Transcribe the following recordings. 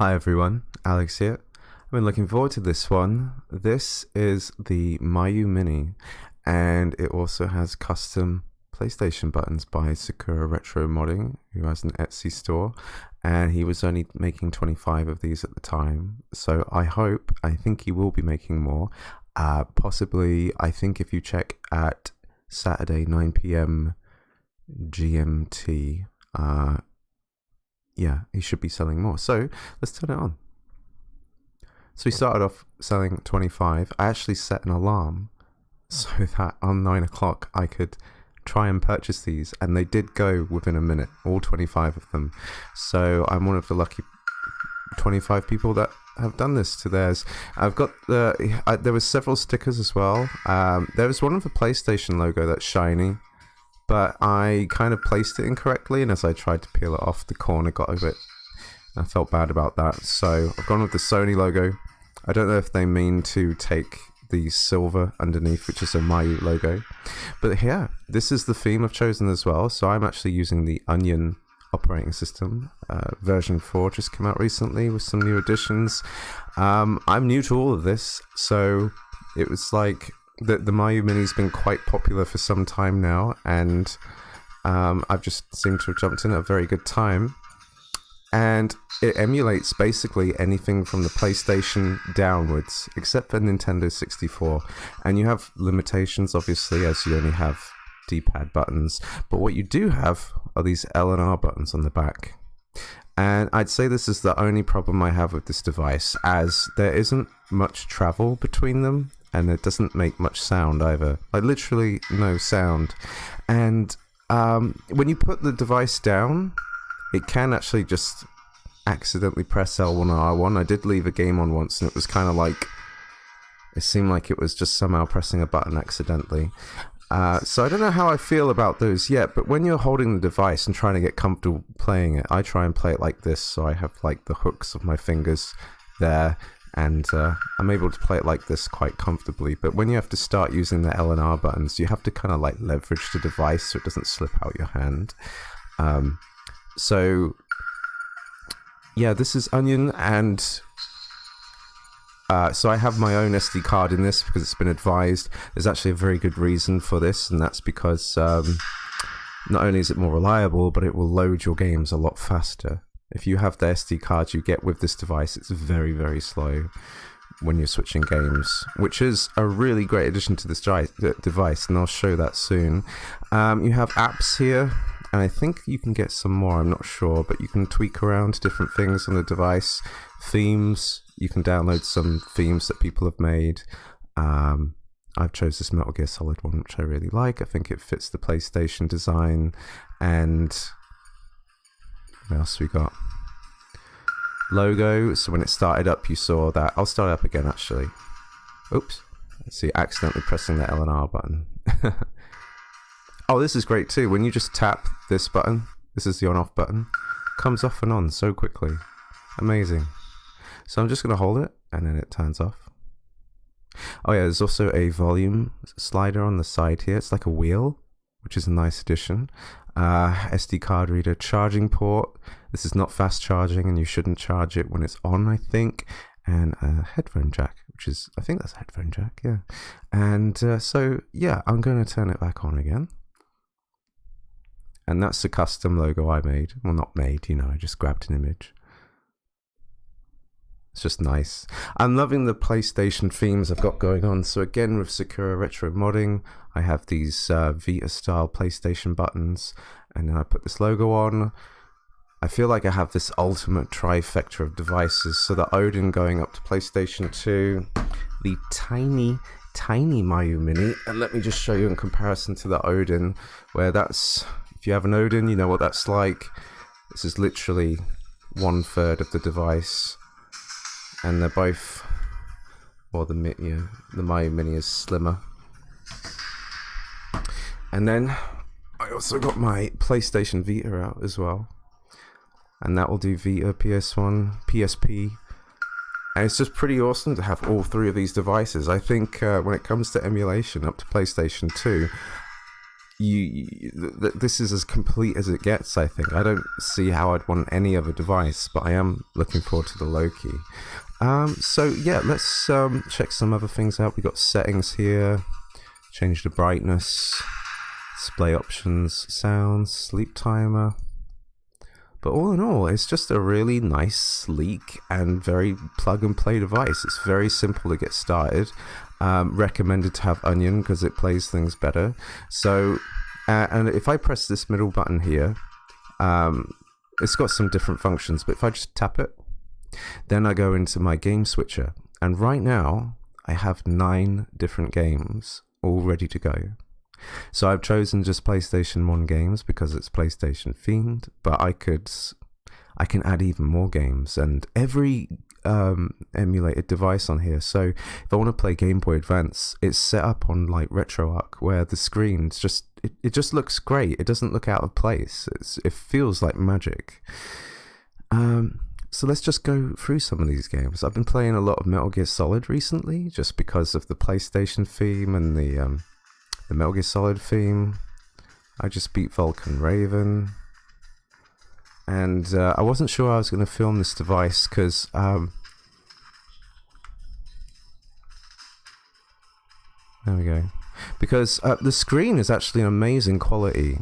Hi everyone, Alex here. I've been looking forward to this one. This is the Miyoo Mini, and it also has custom PlayStation buttons by Sakura Retro Modding, who has an Etsy store, and he was only making 25 of these at the time. So I think he will be making more. Possibly, I think if you check at Saturday 9 p.m. GMT, yeah, he should be selling more. So let's turn it on. So we started off selling 25. I actually set an alarm so that on 9 o'clock I could try and purchase these, and they did go within a minute, all 25 of them. So I'm one of the lucky 25 people that have done this to theirs. I've got there was several stickers as well. There was one with the PlayStation logo that's shiny, but I kind of placed it incorrectly, and as I tried to peel it off, the corner got a bit... I felt bad about that, so I've gone with the Sony logo. I don't know if they mean to take the silver underneath, which is a Miyoo logo. But yeah, this is the theme I've chosen as well, so I'm actually using the Onion operating system. Version 4 just came out recently with some new additions. I'm new to all of this, so it was like... The Miyoo Mini's been quite popular for some time now, and I've just seemed to have jumped in at a very good time. And it emulates basically anything from the PlayStation downwards, except for Nintendo 64. And you have limitations, obviously, as you only have D-pad buttons. But what you do have are these L and R buttons on the back. And I'd say this is the only problem I have with this device, as there isn't much travel between them. And it doesn't make much sound either. Like, literally no sound. And when you put the device down, it can actually just accidentally press L1 or R1. I did leave a game on once, and it was kind of like... It seemed like it was just somehow pressing a button accidentally. So I don't know how I feel about those yet, but when you're holding the device and trying to get comfortable playing it, I try and play it like this, so I have like the hooks of my fingers there. And I'm able to play it like this quite comfortably. But when you have to start using the L and R buttons, you have to kind of like leverage the device so it doesn't slip out your hand. So yeah, this is Onion, and so I have my own SD card in this because it's been advised. There's actually a very good reason for this, and that's because not only is it more reliable, but it will load your games a lot faster. If you have the SD card you get with this device, it's very, very slow when you're switching games, which is a really great addition to this device, and I'll show that soon. You have apps here, and I think you can get some more, I'm not sure, but you can tweak around different things on the device. Themes, you can download some themes that people have made. I've chose this Metal Gear Solid one, which I really like. I think it fits the PlayStation design, and... What else we got? Logo. So when it started up, you saw that. I'll start up again, actually. Oops. Let's see, accidentally pressing the L and R button. Oh, this is great too. When you just tap this button, this is the on-off button, comes off and on so quickly. Amazing. So I'm just going to hold it, and then it turns off. Oh yeah, there's also a volume slider on the side here. It's like a wheel, which is a nice addition. SD card reader, charging port. This is not fast charging, and you shouldn't charge it when it's on, I think. And a headphone jack, which is, I think that's a headphone jack, yeah. And so, yeah, I'm going to turn it back on again. And that's the custom logo I made. Well, not made, you know, I just grabbed an image. It's just nice. I'm loving the PlayStation themes I've got going on. So again, with Sakura Retro Modding, I have these Vita-style PlayStation buttons, and then I put this logo on. I feel like I have this ultimate trifecta of devices. So the Odin going up to PlayStation 2, the tiny Miyoo Mini, and let me just show you in comparison to the Odin, where that's, if you have an Odin, you know what that's like. This is literally 1/3 of the device. And they're both, well, the Miyoo Mini is slimmer. And then I also got my PlayStation Vita out as well. And that will do Vita, PS1, PSP. And it's just pretty awesome to have all three of these devices. I think when it comes to emulation up to PlayStation 2, this is as complete as it gets. I think I don't see how I'd want any other device, but I am looking forward to the Loki. So yeah, let's check some other things out. We got settings here, change the brightness, display options, sounds, sleep timer. But all in all, it's just a really nice, sleek, and very plug-and-play device. It's very simple to get started. Recommended to have Onion because it plays things better. So, and if I press this middle button here, it's got some different functions. But if I just tap it, then I go into my game switcher. And right now, I have 9 different games all ready to go. So I've chosen just PlayStation 1 games because it's PlayStation themed, but I can add even more games, and every emulated device on here. So if I want to play Game Boy Advance, it's set up on like RetroArch, where the screen's just it just looks great. It doesn't look out of place. It feels like magic. So let's just go through some of these games. I've been playing a lot of Metal Gear Solid recently, just because of the PlayStation theme and the Metal Gear Solid theme. I just beat Vulcan Raven. And I wasn't sure I was going to film this device because there we go. Because the screen is actually an amazing quality.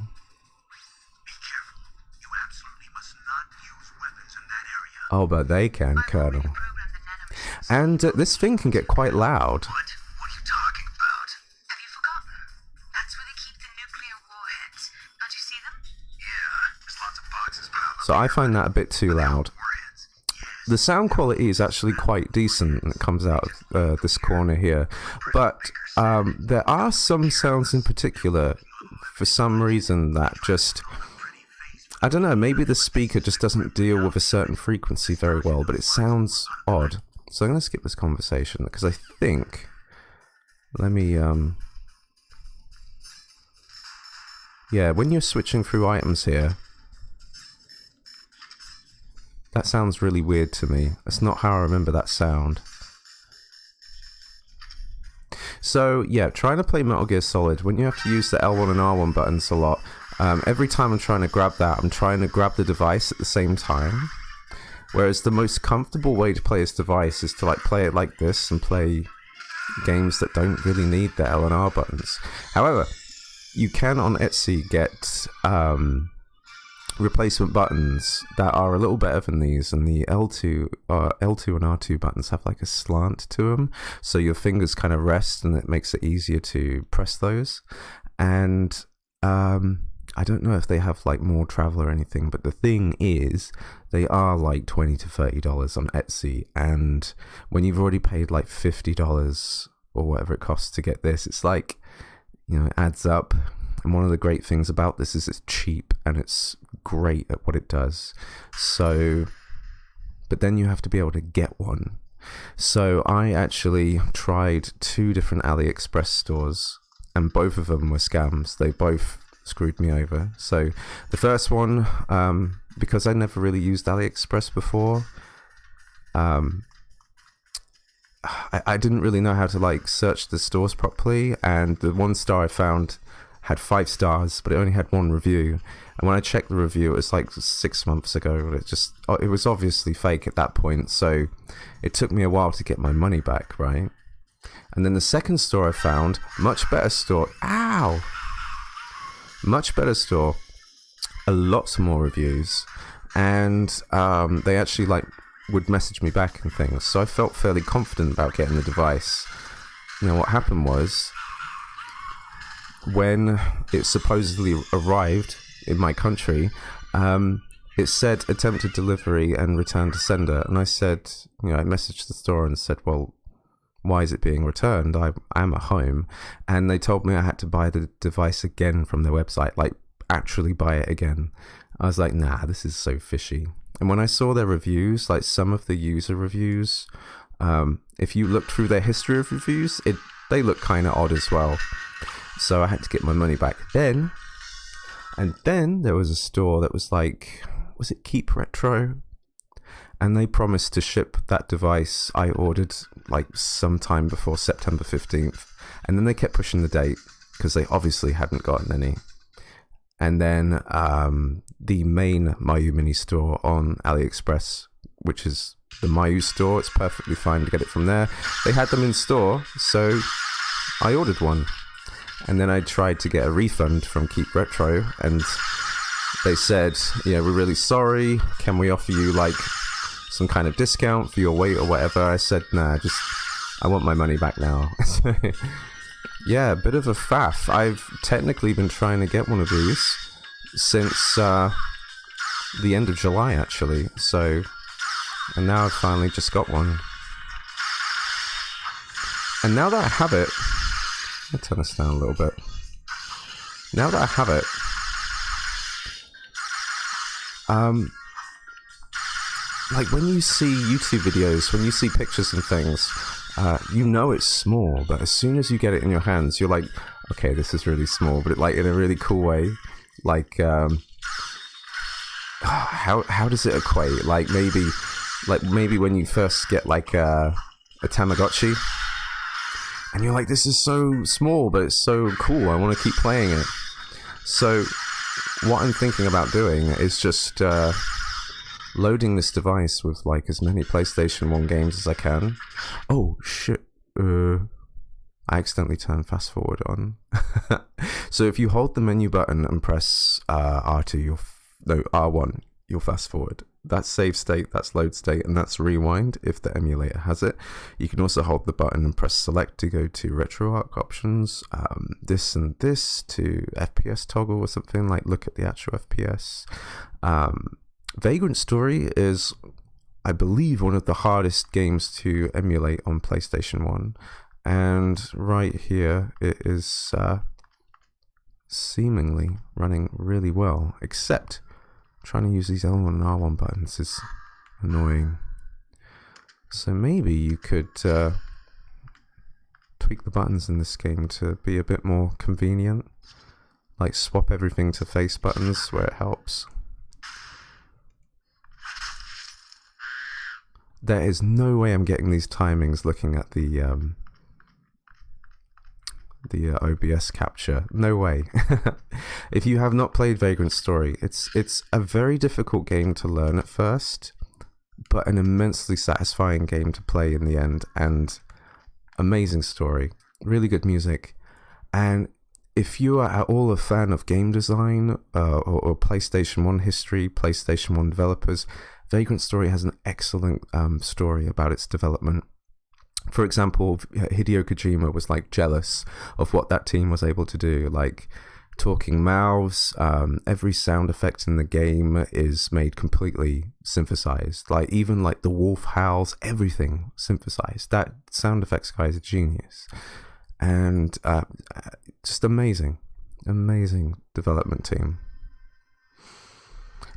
Oh, but they can, Colonel. And this thing can get quite loud. So I find that a bit too loud. The sound quality is actually quite decent when it comes out of this corner here. But there are some sounds in particular, for some reason, that just... I don't know, maybe the speaker just doesn't deal with a certain frequency very well, but it sounds odd. So I'm going to skip this conversation, because I think... Let me... Yeah, when you're switching through items here... That sounds really weird to me. That's not how I remember that sound. So, yeah, trying to play Metal Gear Solid, when you have to use the L1 and R1 buttons a lot, every time I'm trying to grab that, I'm trying to grab the device at the same time. Whereas the most comfortable way to play this device is to like play it like this and play games that don't really need the L and R buttons. However, you can on Etsy get... replacement buttons that are a little better than these, and the L2 and R2 buttons have like a slant to them, so your fingers kind of rest and it makes it easier to press those. And I don't know if they have like more travel or anything, but the thing is they are like $20 to $30 on Etsy, and when you've already paid like $50 or whatever it costs to get this, it's like, you know, it adds up. And one of the great things about this is it's cheap and it's great at what it does. So, but then you have to be able to get one. So I actually tried 2 different AliExpress stores, and both of them were scams. They both screwed me over. So the first one, because I never really used AliExpress before, I didn't really know how to like search the stores properly, and the one store I found had 5 stars, but it only had 1 review. And when I checked the review, it was like 6 months ago. It was obviously fake at that point, so it took me a while to get my money back, right? And then the second store I found, much better store. Ow! Much better store. Lots more reviews. And they actually like would message me back and things. So I felt fairly confident about getting the device. Now what happened was, when it supposedly arrived in my country, it said attempted delivery and return to sender. And I said, you know, I messaged the store and said, well, why is it being returned? I am at home. And they told me I had to buy the device again from their website, like actually buy it again. I was like, nah, this is so fishy. And when I saw their reviews, like some of the user reviews, if you look through their history of reviews, they look kind of odd as well. So I had to get my money back then. And then there was a store that was like, was it Keep Retro? And they promised to ship that device I ordered like sometime before September 15th. And then they kept pushing the date because they obviously hadn't gotten any. and then the main Miyoo mini store on AliExpress, which is the Miyoo store. It's perfectly fine to get it from there. They had them in store, so I ordered one. And then I tried to get a refund from Keep Retro, and they said, we're really sorry. Can we offer you like some kind of discount for your wait or whatever? I said, nah, I want my money back now. Yeah, a bit of a faff. I've technically been trying to get one of these since the end of July, actually. So, and now I've finally just got one. And now that I have it, I'll turn this down a little bit. Now that I have it, like when you see YouTube videos, when you see pictures and things, it's small, but as soon as you get it in your hands, you're like, okay, this is really small, but like in a really cool way. Like, how does it equate? Like maybe when you first get like a Tamagotchi, and you're like, this is so small, but it's so cool. I want to keep playing it. So what I'm thinking about doing is just loading this device with like as many PlayStation 1 games as I can. Oh shit, I accidentally turned fast forward on. So if you hold the menu button and press R2, R1, you'll fast forward. That's save state, that's load state, and that's rewind if the emulator has it. You can also hold the button and press select to go to RetroArch options, this and this to FPS toggle or something, like look at the actual FPS. Vagrant Story is, I believe, one of the hardest games to emulate on PlayStation 1. And right here, it is seemingly running really well, except trying to use these L1 and R1 buttons is annoying. So maybe you could tweak the buttons in this game to be a bit more convenient. Like swap everything to face buttons where it helps. There is no way I'm getting these timings looking at the OBS capture. No way. If you have not played Vagrant Story, it's a very difficult game to learn at first, but an immensely satisfying game to play in the end, and amazing story, really good music. And if you are at all a fan of game design or PlayStation 1 history, PlayStation 1 developers, Vagrant Story has an excellent story about its development. For example, Hideo Kojima was like jealous of what that team was able to do, like talking mouths. Every sound effect in the game is made completely synthesized, like even like the wolf howls, everything synthesized. That sound effects guy is a genius, and just amazing development team.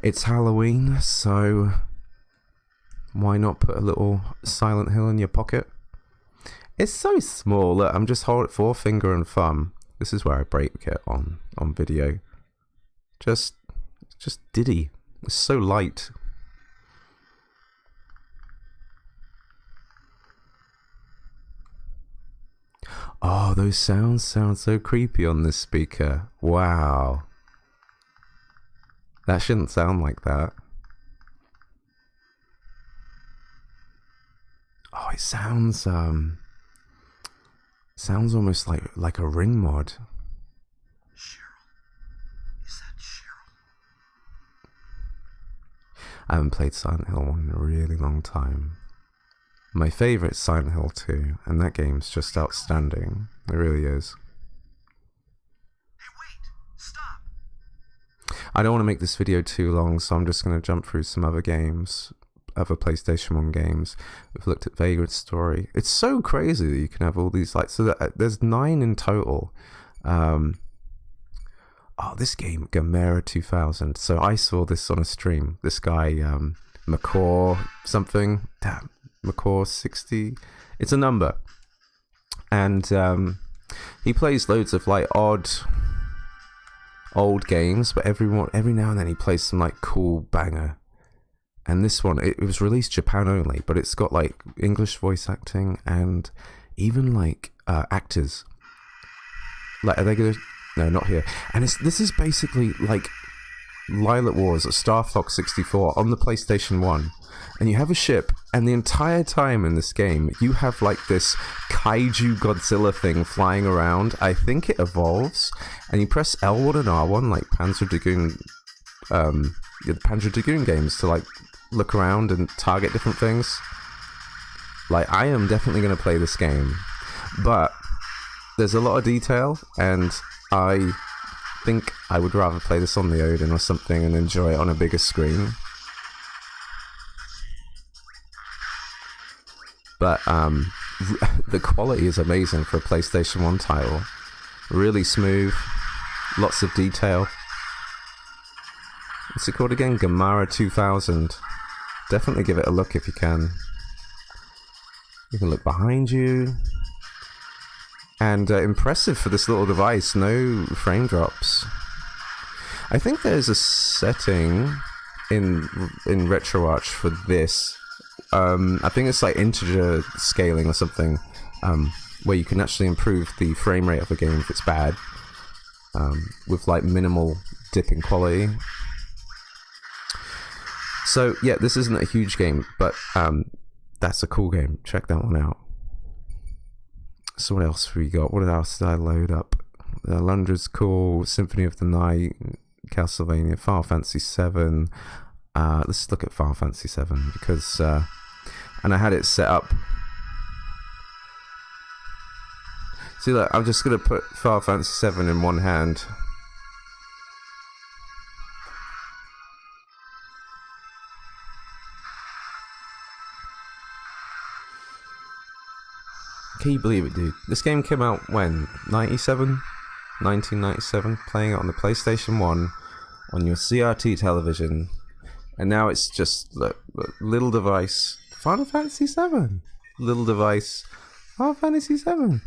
It's Halloween, so why not put a little Silent Hill in your pocket? It's so small. Look, I'm just holding forefinger and thumb. This is where I break it on video. Just Diddy. It's so light. Oh, those sounds sound so creepy on this speaker. Wow. That shouldn't sound like that. Oh, it sounds almost like a ring mod. Cheryl. Is that Cheryl? I haven't played Silent Hill 1 in a really long time. My favourite is Silent Hill 2, and that game's just outstanding. It really is. Hey, wait! Stop! I don't want to make this video too long, so I'm just going to jump through some other games, other PlayStation 1 games. We've looked at Vagrant Story. It's so crazy that you can have all these, like, so that there's 9 in total. This game, Gamera 2000. So I saw this on a stream. This guy, McCaw something. Damn, McCaw 60. It's a number. And he plays loads of like old games, but every now and then he plays some like cool banger. And this one, it was released Japan only, but it's got like English voice acting and even like actors. Like, are they gonna? No, not here. And this is basically like Lilac Wars or Star Fox 64 on the PlayStation 1. And you have a ship, and the entire time in this game, you have like this kaiju Godzilla thing flying around. I think it evolves, and you press L1 and R1 like Panzer Dragoon, the Panzer Dragoon games to like look around and target different things. Like, I am definitely going to play this game, but there's a lot of detail, and I think I would rather play this on the Odin or something and enjoy it on a bigger screen. But the quality is amazing for a PlayStation 1 title. Really smooth, lots of detail. What's it called again? Gamera 2000. Definitely give it a look if you can. You can look behind you. And impressive for this little device, no frame drops. I think there's a setting in RetroArch for this. I think it's like integer scaling or something, where you can actually improve the frame rate of a game if it's bad, with like minimal dip in quality. So yeah, this isn't a huge game, but that's a cool game. Check that one out. So what else we got? What else did I load up? Lundra's cool. Symphony of the Night, Castlevania, Final Fantasy 7. Let's look at Final Fantasy 7 because, and I had it set up. See, look, I'm just gonna put Final Fantasy 7 in one hand. Can you believe it, dude? This game came out when? 1997? Playing it on the PlayStation 1 on your CRT television. And now it's just a little device. Final Fantasy 7. Little device. Final Fantasy 7.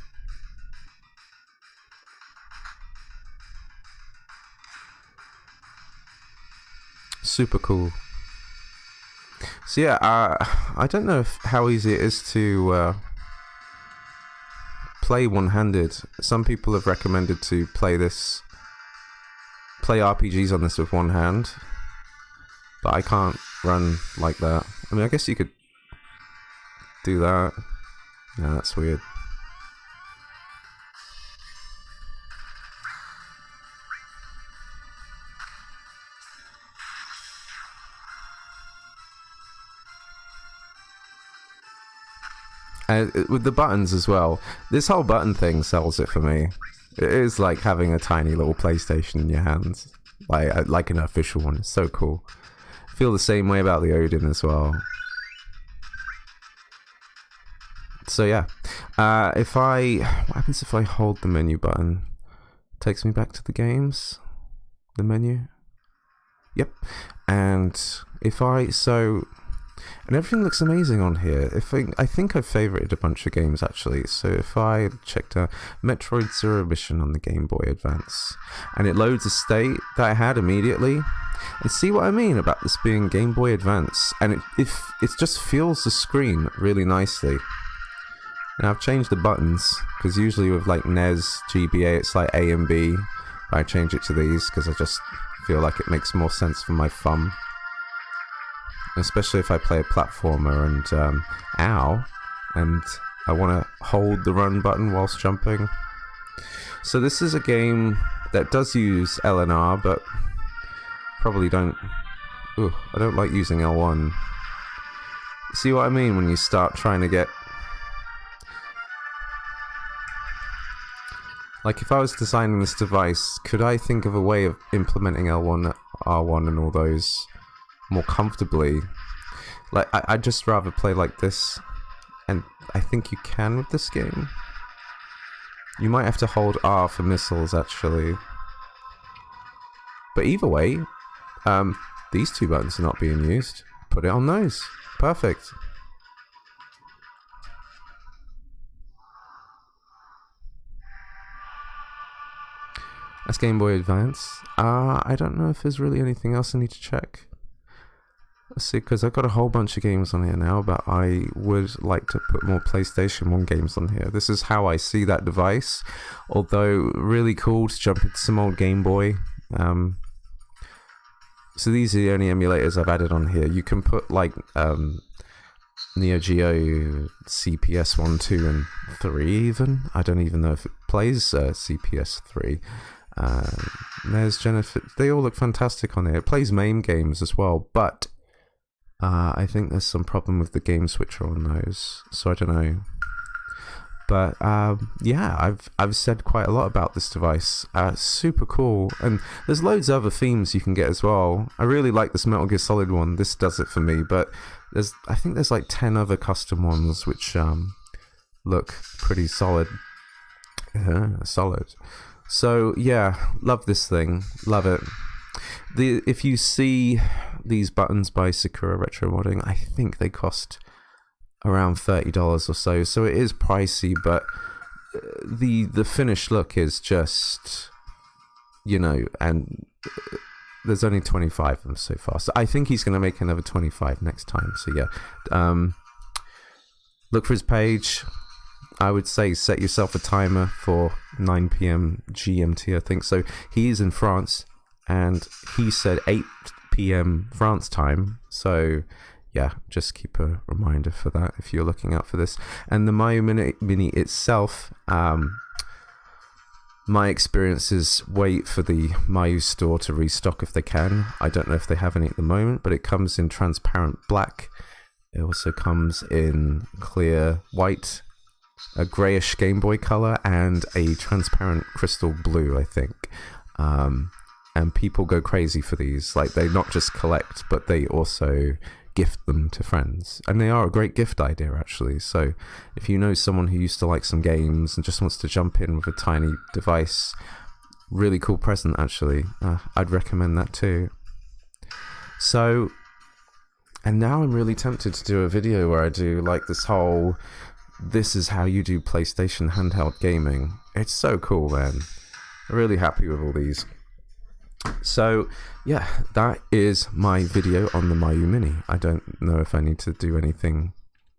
Super cool. So yeah, I don't know how easy it is to play one-handed. Some people have recommended to play RPGs on this with one hand, but I can't run like that. I mean, I guess you could do that. No, that's weird. With the buttons as well, this whole button thing sells it for me. It is like having a tiny little PlayStation in your hands, like an official one. It's so cool. I feel the same way about the Odin as well. So yeah, what happens if I hold the menu button? Takes me back to the games, the menu. Yep, and and everything looks amazing on here. I think I've favorited a bunch of games actually. So if I checked out Metroid Zero Mission on the Game Boy Advance, and it loads a state that I had immediately, and see what I mean about this being Game Boy Advance, and it just feels the screen really nicely. Now I've changed the buttons because usually with like NES, GBA, it's like A and B. I change it to these because I just feel like it makes more sense for my thumb. Especially if I play a platformer and and I want to hold the run button whilst jumping. So this is a game that does use L and R, but probably don't. I don't like using L1. See what I mean when you start trying to get. Like if I was designing this device, could I think of a way of implementing L1, R1 and all those more comfortably? Like I'd just rather play like this, and I think you can with this game. You might have to hold R for missiles actually, but either way, these two buttons are not being used. Put it on those. Perfect. That's Game Boy Advance. I don't know if there's really anything else I need to check. See, because I've got a whole bunch of games on here now, but I would like to put more PlayStation 1 games on here. This is how I see that device, although really cool to jump into some old Game Boy. So these are the only emulators I've added on here. You can put like Neo Geo CPS 1, 2, and 3 even. I don't even know if it plays CPS 3. There's Jennifer. They all look fantastic on here. It plays MAME games as well, but I think there's some problem with the game switcher on those, so I don't know. But yeah, I've said quite a lot about this device. Super cool, and there's loads of other themes you can get as well. I really like this Metal Gear Solid one. This does it for me, but I think there's like 10 other custom ones which look pretty solid. Solid. So yeah, love this thing, love it. If you see these buttons by Sakura Retro Modding, I think they cost around $30 or so. So it is pricey, but the finished look is just, you know, and there's only 25 of them so far. So I think he's going to make another 25 next time. So yeah, look for his page. I would say set yourself a timer for 9 p.m. GMT, I think. So he is in France, and he said 8 p.m. France time. So yeah, just keep a reminder for that if you're looking out for this. And the Miyoo Mini itself, my experience is wait for the Miyoo store to restock if they can. I don't know if they have any at the moment, but it comes in transparent black. It also comes in clear white, a greyish Game Boy color, and a transparent crystal blue, I think. And people go crazy for these. Like, they not just collect, but they also gift them to friends. And they are a great gift idea, actually. So if you know someone who used to like some games and just wants to jump in with a tiny device, really cool present, actually. I'd recommend that too. So, and now I'm really tempted to do a video where I do like this whole, this is how you do PlayStation handheld gaming. It's so cool, man. I'm really happy with all these. So yeah, that is my video on the Miyoo Mini. I don't know if I need to do anything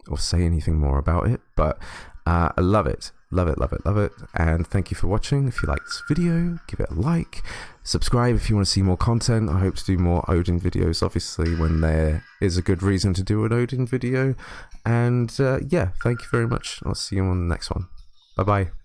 or say anything more about it, but I love it. Love it, love it, love it. And thank you for watching. If you like this video, give it a like. Subscribe if you want to see more content. I hope to do more Odin videos, obviously, when there is a good reason to do an Odin video. And yeah, thank you very much. I'll see you on the next one. Bye-bye.